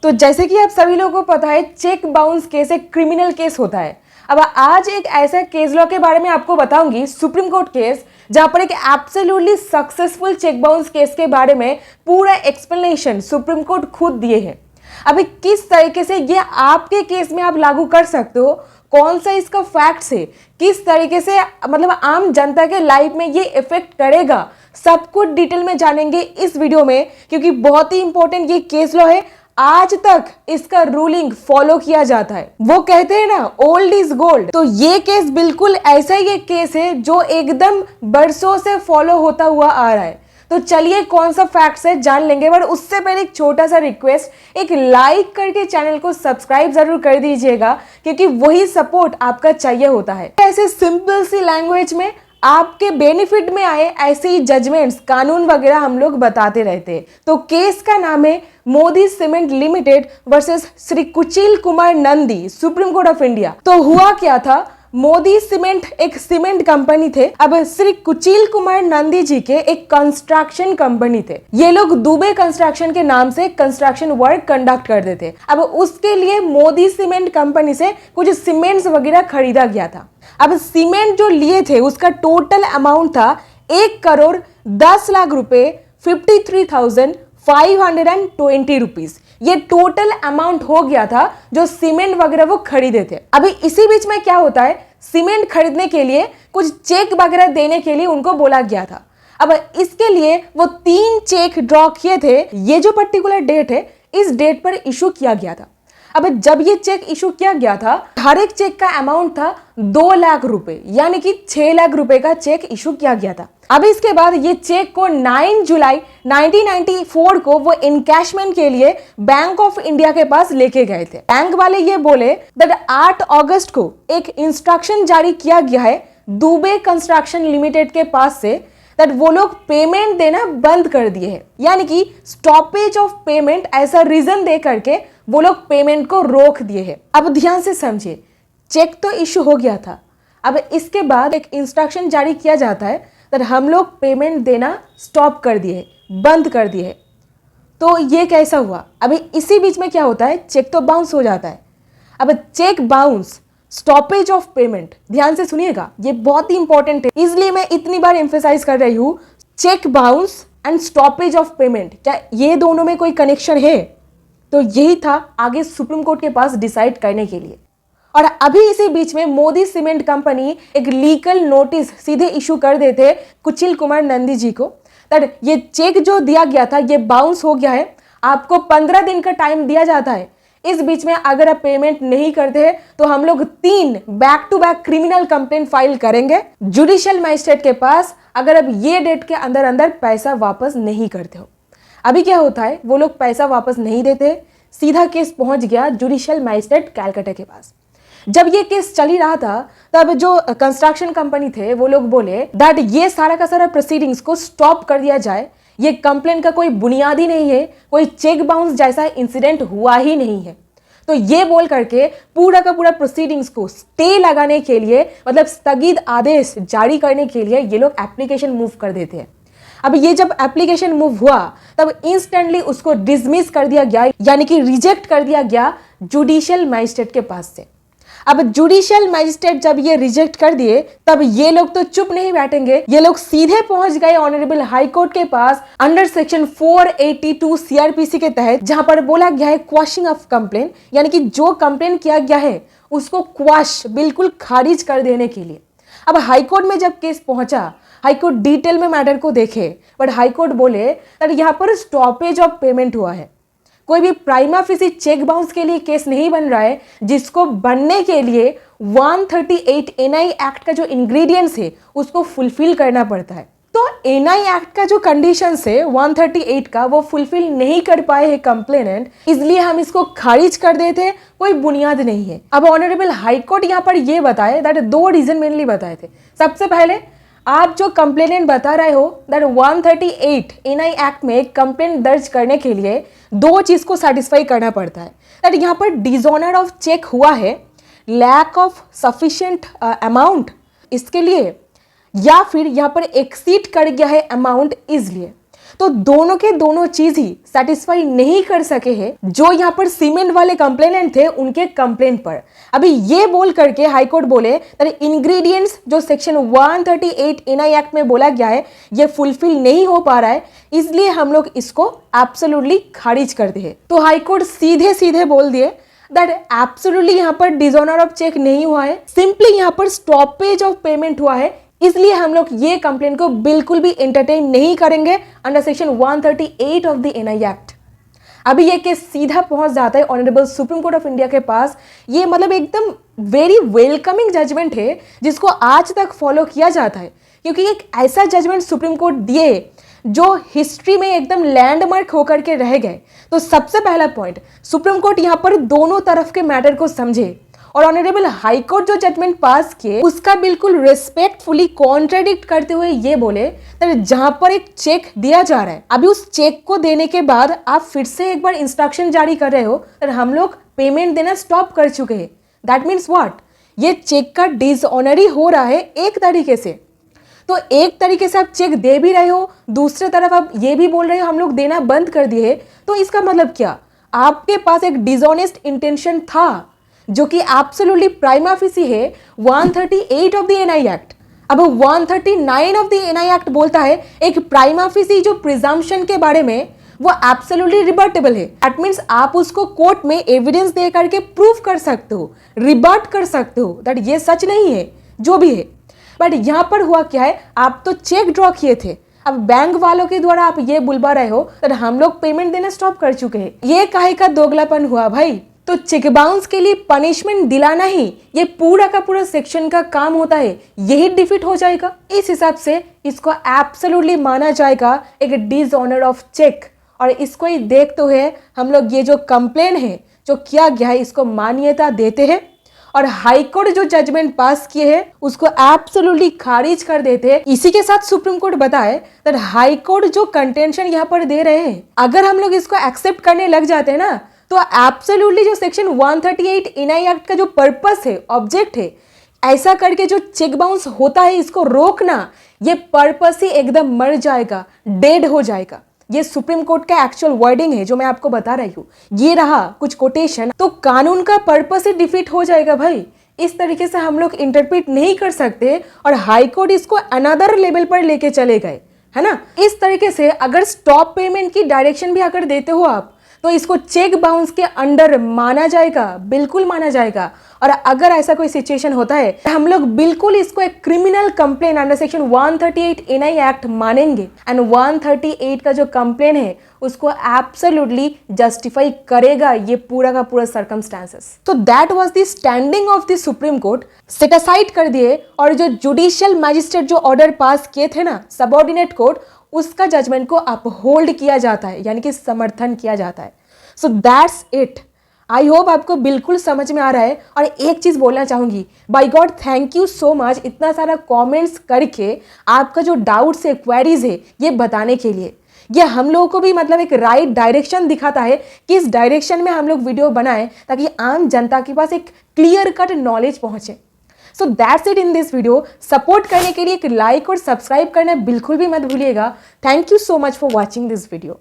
तो जैसे कि आप सभी लोगों को पता है, चेक बाउंस केस एक क्रिमिनल केस होता है। अब आज एक ऐसा केस लॉ के बारे में आपको बताऊंगी, सुप्रीम कोर्ट केस, जहां पर एक absolutely successful cheque bounce case के बारे में पूरा एक्सप्लेनेशन सुप्रीम कोर्ट खुद दिए हैं। अभी किस तरीके से ये आपके केस में आप लागू कर सकते हो, कौन सा इसका फैक्ट्स है, किस तरीके से मतलब आम जनता के लाइफ में ये इफेक्ट करेगा, सब कुछ डिटेल में जानेंगे इस वीडियो में, क्योंकि बहुत ही इंपॉर्टेंट ये केस लॉ है। आज तक इसका रूलिंग फॉलो किया जाता है। वो कहते हैं ना, ओल्ड इज गोल्ड। तो ये केस बिल्कुल ऐसा ही एक केस है जो एकदम बरसों से फॉलो होता हुआ आ रहा है। तो चलिए कौन सा फैक्ट्स है जान लेंगे, बट उससे पहले एक छोटा सा रिक्वेस्ट, एक लाइक करके चैनल को सब्सक्राइब जरूर कर दीजिएगा, क्योंकि वही सपोर्ट आपका चाहिए होता है। ऐसे सिंपल सी लैंग्वेज में आपके बेनिफिट में आए ऐसे ही जजमेंट्स, कानून वगैरह हम लोग बताते रहते हैं। तो केस का नाम है Modi cement limited versus Shri Kuchil Kumar Nandi, supreme court of India. तो हुआ क्या था, मोदी सीमेंट एक सीमेंट कंपनी थे। अब श्री कुचिल कुमार नंदी जी के एक कंस्ट्रक्शन कंपनी थे। ये लोग दुबे कंस्ट्रक्शन के नाम से कंस्ट्रक्शन वर्क कंडक्ट करते थे। अब उसके लिए मोदी सीमेंट कंपनी से कुछ सीमेंट्स वगैरह खरीदा गया था। अब सीमेंट जो लिए थे उसका टोटल अमाउंट था 1,10,00,000 रुपए, 53,520 रुपीज। ये टोटल अमाउंट हो गया था जो सीमेंट वगैरह वो खरीदे थे। अभी इसी बीच में क्या होता है, सीमेंट खरीदने के लिए कुछ चेक वगैरह देने के लिए उनको बोला गया था। अब इसके लिए वो 3 चेक ड्रॉ किए थे। ये जो पर्टिकुलर डेट है, इस डेट पर इशू किया गया था। अब जब ये चेक इशू किया गया था, हर एक चेक का अमाउंट था 2 लाख रुपए, यानी कि 6 लाख रुपए का चेक इशू किया गया था। अब इसके बाद ये चेक को 9 जुलाई 1994 को वो इनकैशमेंट के लिए बैंक ऑफ इंडिया के पास लेके गए थे। बैंक वाले ये बोले दैट 8 अगस्त को एक इंस्ट्रक्शन जारी किया गया है दुबे कंस्ट्रक्शन लिमिटेड के पास से, दैट वो लोग पेमेंट देना बंद कर दिए हैं, यानी कि स्टॉपेज ऑफ पेमेंट ऐसा रीजन दे करके वो लोग पेमेंट को रोक दिए हैं। अब ध्यान से समझिए, चेक तो इशू हो गया था। अब इसके बाद एक इंस्ट्रक्शन जारी किया जाता है दैट हम लोग पेमेंट देना स्टॉप कर दिए, बंद कर दिए। तो ये कैसा हुआ, अभी इसी बीच में क्या होता है, चेक तो बाउंस हो जाता है। अब cheque bounce, stoppage of payment, ध्यान से सुनिएगा, ये बहुत ही इंपॉर्टेंट है, इसलिए मैं इतनी बार एम्फेसाइज कर रही हूं। Cheque bounce and stoppage of payment, क्या ये दोनों में कोई कनेक्शन है? तो यही था आगे सुप्रीम कोर्ट के पास डिसाइड करने के लिए। और अभी इसी बीच में मोदी सीमेंट कंपनी एक लीगल नोटिस सीधे इशू कर देते कुचिल कुमार नंदी जी को, दैट ये चेक जो दिया गया था ये बाउंस हो गया है, आपको 15 दिन का टाइम दिया जाता है। इस बीच में अगर आप पेमेंट नहीं करते हैं तो हम लोग 3 back to back criminal complaint file करेंगे जुडिशियल मजिस्ट्रेट के पास, अगर आप ये डेट के अंदर अंदर पैसा वापस नहीं करते हो। अभी क्या होता है, वो लोग पैसा वापस नहीं देते, सीधा केस पहुंच गया जुडिशियल मजिस्ट्रेट कैलकाटा के पास। जब ये केस चल ही रहा था, तब जो कंस्ट्रक्शन कंपनी थे वो लोग बोले दैट ये सारा का सारा प्रोसीडिंग्स को स्टॉप कर दिया जाए, ये कंप्लेंट का कोई बुनियाद ही नहीं है, कोई चेक बाउंस जैसा इंसिडेंट हुआ ही नहीं है। तो ये बोल करके पूरा का पूरा प्रोसीडिंग्स को स्टे लगाने के लिए, मतलब स्थगित आदेश जारी करने के लिए ये लोग एप्लीकेशन मूव कर देते हैं। अब ये जब एप्लीकेशन मूव हुआ तब इंस्टेंटली उसको डिसमिस कर दिया गया, यानी कि रिजेक्ट कर दिया गया जुडिशियल मजिस्ट्रेट के पास से। अब जुडिशियल मजिस्ट्रेट जब ये रिजेक्ट कर दिए, तब ये लोग तो चुप नहीं बैठेंगे, ये लोग सीधे पहुंच गए ऑनरेबल हाई कोर्ट के पास अंडर सेक्शन 482 सीआरपीसी के तहत, जहां पर बोला गया है क्वॉशिंग ऑफ कंप्लेंट, यानी कि जो कंप्लेंट किया गया है उसको क्वॉश, बिल्कुल खारिज कर देने के लिए। अब हाई कोर्ट में जब केस पहुंचा, हाई कोर्ट डिटेल में मैटर को देखे, बट हाई कोर्ट बोले दैट यहाँ पर स्टॉपेज ऑफ पेमेंट हुआ है, कोई भी प्राइमा फेसी चेक बाउंस के लिए केस नहीं बन रहा है, जिसको बनने के लिए 138 एनआई एक्ट का जो इंग्रेडिएंट्स है उसको फुलफिल करना पड़ता है। तो एनआई एक्ट का जो कंडीशंस है 138 का, वो फुलफिल नहीं कर पाए हैं कंप्लेनेंट, इसलिए हम इसको खारिज कर देते, कोई बुनियाद नहीं है। अब ऑनरेबल हाई कोर्ट यहाँ पर ये बताए दैट 2 रीजन मेनली बताए थे। सबसे पहले, आप जो कंप्लेनेंट बता रहे हो दैट 138 एनआई एक्ट में कंप्लेंट दर्ज करने के लिए 2 चीज को सेटिस्फाई करना पड़ता है, दैट यहाँ पर डिसऑनर ऑफ चेक हुआ है, लैक ऑफ सफिशिएंट अमाउंट इसके लिए, या फिर यहाँ पर एक्सीड कर गया है अमाउंट इसलिए। तो दोनों के दोनों चीज ही सेटिस्फाई नहीं कर सके हैं जो यहाँ पर सीमेंट वाले कंप्लेनेंट थे उनके कंप्लेंट पर। अभी ये बोल करके हाई कोर्ट बोले दैट इंग्रेडिएंट्स जो सेक्शन 138 एनआई एक्ट में बोला गया है ये फुलफिल नहीं हो पा रहा है, इसलिए हम लोग इसको एब्सोल्युटली खारिज कर दिए। तो हाई कोर्ट सीधे सीधे बोल दिए दैट एब्सोल्युटली यहाँ पर डिसऑनर ऑफ चेक नहीं हुआ है, सिंपली यहाँ पर स्टॉपेज ऑफ पेमेंट हुआ है, इसलिए हम लोग ये कंप्लेंट को बिल्कुल भी एंटरटेन नहीं करेंगे under section 138 of the NI act. अभी ये केस सीधा पहुंच जाता है honourable supreme court of India के पास। ये मतलब एकदम वेरी वेलकमिंग जजमेंट है जिसको आज तक फॉलो किया जाता है, क्योंकि एक ऐसा जजमेंट सुप्रीम कोर्ट दिए जो हिस्ट्री में एकदम लैंडमार्क होकर के रह गए। तो सबसे पहला पॉइंट, सुप्रीम कोर्ट यहाँ पर दोनों तरफ के मैटर को समझे और ऑनरेबल हाई कोर्ट जो जजमेंट पास किए उसका बिल्कुल रिस्पेक्टफुली कॉन्ट्राडिक्ट करते हुए ये बोले जहां पर एक चेक दिया जा रहा है, अभी उस चेक को देने के बाद आप फिर से एक बार इंस्ट्रक्शन जारी कर रहे हो तो हम लोग पेमेंट देना स्टॉप कर चुके हैं। दैट मीन्स व्हाट, ये चेक का डिसऑनरी हो रहा है एक तरीके से। तो एक तरीके से आप चेक दे भी रहे हो, दूसरे तरफ आप ये भी बोल रहे हो हम लोग देना बंद कर दिए, तो इसका मतलब क्या, आपके पास एक डिसऑनेस्ट इंटेंशन था जो कि एब्सोल्युटली प्राइमा फेसी है 138 ऑफ द एनआई एक्ट। अब 139 ऑफ द एनआई एक्ट बोलता है एक प्राइमा फेसी जो प्रिजम्पशन के बारे में वो एब्सोल्युटली रिबर्टेबल है। दैट मींस आप उसको कोर्ट में एविडेंस दे करके प्रूफ कर सकते हो, रिबर्ट कर सकते हो दैट ये सच नहीं है जो भी है। बट यहां पर हुआ क्या है, आप तो चेक ड्रॉ किए थे, अब बैंक वालों के द्वारा आप ये बुलवा रहे हो तो हम लोग पेमेंट देना स्टॉप कर चुके हैं। ये काहे का दोगलापन हुआ भाई। तो चेक बाउंस के लिए पनिशमेंट दिलाना ही ये पूरा का पूरा सेक्शन का काम होता है, यही डिफीट हो जाएगा। इस हिसाब से इसको एब्सोल्युटली माना जाएगा एक डिसऑनर ऑफ चेक, और इसको ही देखते हुए हम लोग ये जो कंप्लेन है जो किया गया है इसको मान्यता देते हैं और हाई कोर्ट जो जजमेंट पास किए हैं उसको एब्सोल्युटली खारिज कर देते हैं। इसी के साथ सुप्रीम कोर्ट बताए दैट हाई कोर्ट जो कंटेंशन यहाँ पर दे रहे हैं अगर हम लोग इसको एक्सेप्ट करने लग जाते हैं ना तो एब्सोल्युटली जो सेक्शन 138 एनआई एक्ट का जो पर्पस है, ऑब्जेक्ट है, ऐसा करके जो चेक बाउंस होता है इसको रोकना, ये पर्पस ही एकदम मर जाएगा, डेड हो जाएगा। ये सुप्रीम कोर्ट का एक्चुअल वर्डिंग है जो मैं आपको बता रही हूँ, ये रहा कुछ कोटेशन। तो कानून का पर्पस ही डिफीट हो जाएगा भाई। इस तरीके से हम लोग इंटरप्रेट नहीं कर सकते और हाई कोर्ट इसको अनदर लेवल पर लेके चले गए, है ना। इस तरीके से अगर स्टॉप पेमेंट की डायरेक्शन भी अगर देते हो आप तो इसको चेक बाउंस के अंडर माना जाएगा, बिल्कुल माना जाएगा। और अगर ऐसा कोई सिचुएशन होता है तो हम लोग बिल्कुल इसको एक criminal complain under section 138 NI act मानेंगे एंड 138 का जो कंप्लेन है उसको एब्सोल्युटली जस्टिफाई करेगा ये पूरा का पूरा सर्कमस्टांसेस। तो that was the standing of the supreme court, set aside कर दिए और जो जुडिशियल मैजिस्ट्रेट जो ऑर्डर पास किए थे ना सबऑर्डिनेट कोर्ट, उसका जजमेंट को अपहोल्ड किया जाता है, यानी कि समर्थन किया जाता है। So that's it. I hope आपको बिल्कुल समझ में आ रहा है। और एक चीज़ बोलना चाहूँगी, by God thank you so much इतना सारा कमेंट्स करके आपका जो डाउट्स है, क्वेरीज है, ये बताने के लिए। ये हम लोगों को भी मतलब एक राइट डायरेक्शन दिखाता है कि इस डायरेक्शन में हम लोग वीडियो बनाएं ताकि आम जनता के पास एक क्लियर कट नॉलेज पहुँचे। So that's it in this video. Support करने के लिए एक लाइक और सब्सक्राइब करना बिल्कुल भी मत भूलिएगा। Thank you so much for watching this video.